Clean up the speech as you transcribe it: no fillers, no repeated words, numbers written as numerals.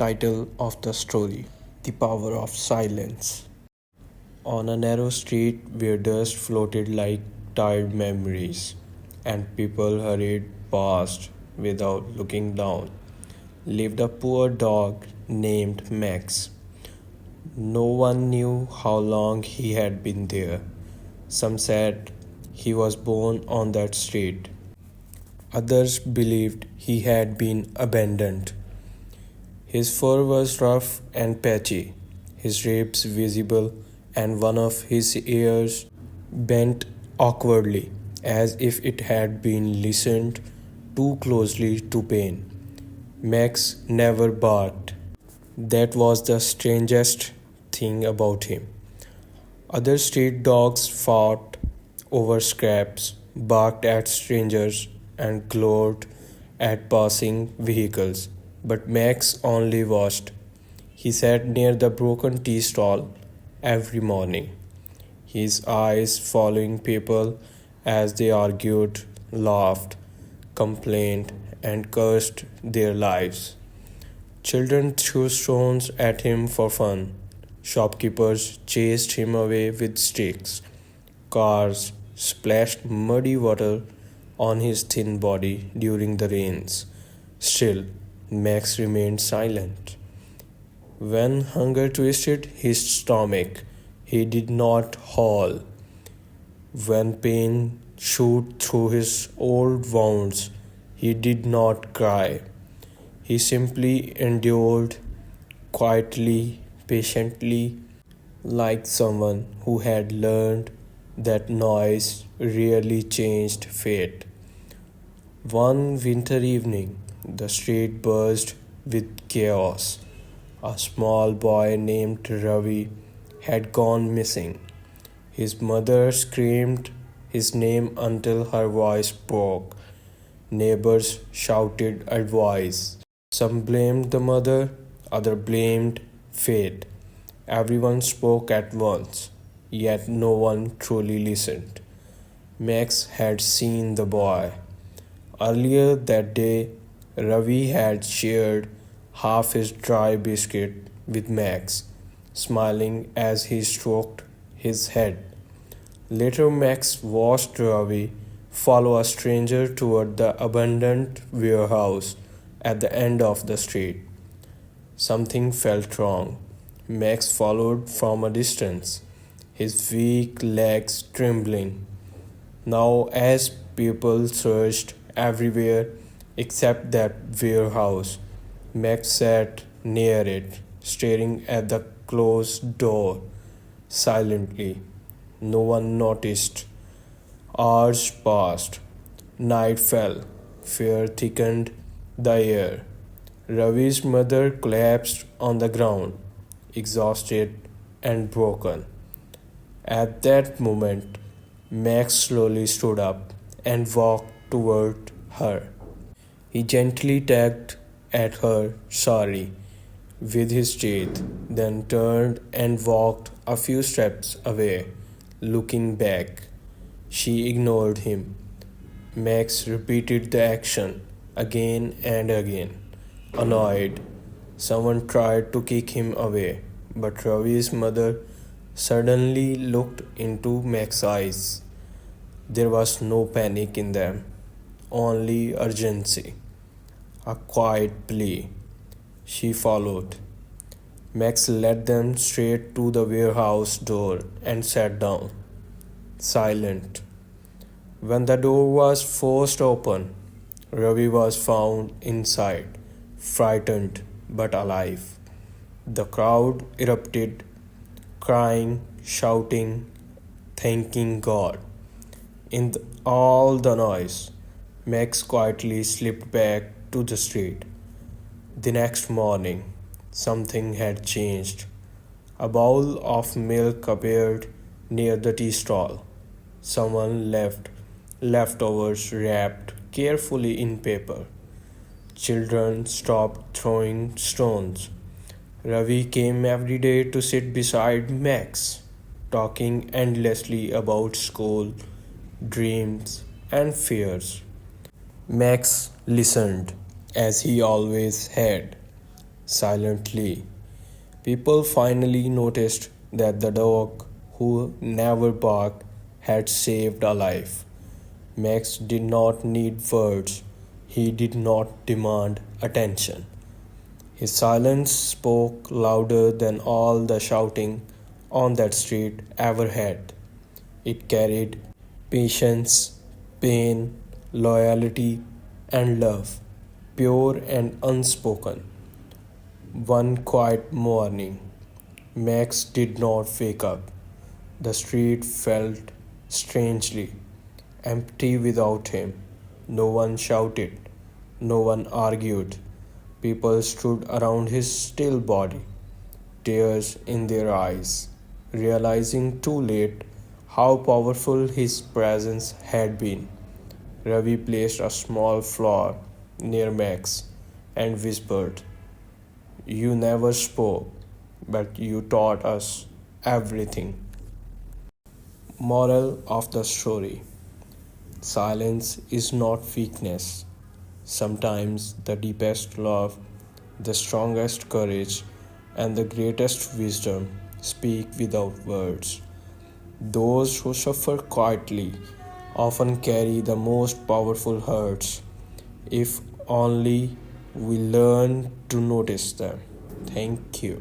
Title of the story: The Power of Silence. On a narrow street where dust floated like tired memories, and people hurried past without looking down, lived a poor dog named Max. No one knew how long he had been there. Some said he was born on that street. Others believed he had been abandoned. His fur was rough and patchy, his ribs visible, and one of his ears bent awkwardly, as if it had been listened too closely to pain. Max never barked. That was the strangest thing about him. Other street dogs fought over scraps, barked at strangers, and glowered at passing vehicles. But Max only watched. He sat near the broken tea stall every morning, his eyes following people as they argued, laughed, complained, and cursed their lives. Children threw stones at him for fun. Shopkeepers chased him away with sticks. Cars splashed muddy water on his thin body during the rains. Still, Max remained silent. When hunger twisted his stomach, he did not howl. When pain shoot through his old wounds, he did not cry. He simply endured quietly, patiently, like someone who had learned that noise rarely changed fate. One winter evening, the street buzzed with chaos. A small boy named Ravi had gone missing. His mother screamed his name until her voice broke. Neighbors shouted advice. Some blamed the mother, others blamed fate. Everyone spoke at once, yet no one truly listened. Max had seen the boy. Earlier that day, Ravi had shared half his dry biscuit with Max, smiling as he stroked his head. Later, Max watched Ravi follow a stranger toward the abandoned warehouse at the end of the street. Something felt wrong. Max followed from a distance, his weak legs trembling. Now, as people searched everywhere except that warehouse, Max sat near it, staring at the closed door silently. No one noticed. Hours passed. Night fell. Fear thickened the air. Ravi's mother collapsed on the ground, exhausted and broken. At that moment, Max slowly stood up and walked toward her. He gently tapped at her sorry with his teeth, then turned and walked a few steps away, looking back. She ignored him. Max repeated the action again and again. Annoyed, someone tried to kick him away, but Ravi's mother suddenly looked into Max's eyes. There was no panic in them, only urgency. A quiet plea. She followed. Max led them straight to the warehouse door and sat down, silent. When the door was forced open, Ravi was found inside, frightened but alive. The crowd erupted, crying, shouting, thanking God. All the noise, Max quietly slipped back to the street. The next morning, something had changed. A bowl of milk appeared near the tea stall. Someone left leftovers wrapped carefully in paper. Children stopped throwing stones. Ravi came every day to sit beside Max, talking endlessly about school, dreams, and fears. Max listened, as he always had, silently. People finally noticed that the dog who never barked had saved a life. Max did not need words, he did not demand attention. His silence spoke louder than all the shouting on that street ever had. It carried patience, pain, loyalty, and love, pure and unspoken. One quiet morning, Max did not wake up. The street felt strangely empty without him. No one shouted, no one argued. People stood around his still body, tears in their eyes, realizing too late how powerful his presence had been. Ravi placed a small flower near Max and whispered, "You never spoke, but you taught us everything." Moral of the story: silence is not weakness. Sometimes the deepest love, the strongest courage, and the greatest wisdom speak without words. Those who suffer quietly often carry the most powerful hurts, if only we learn to notice them. Thank you.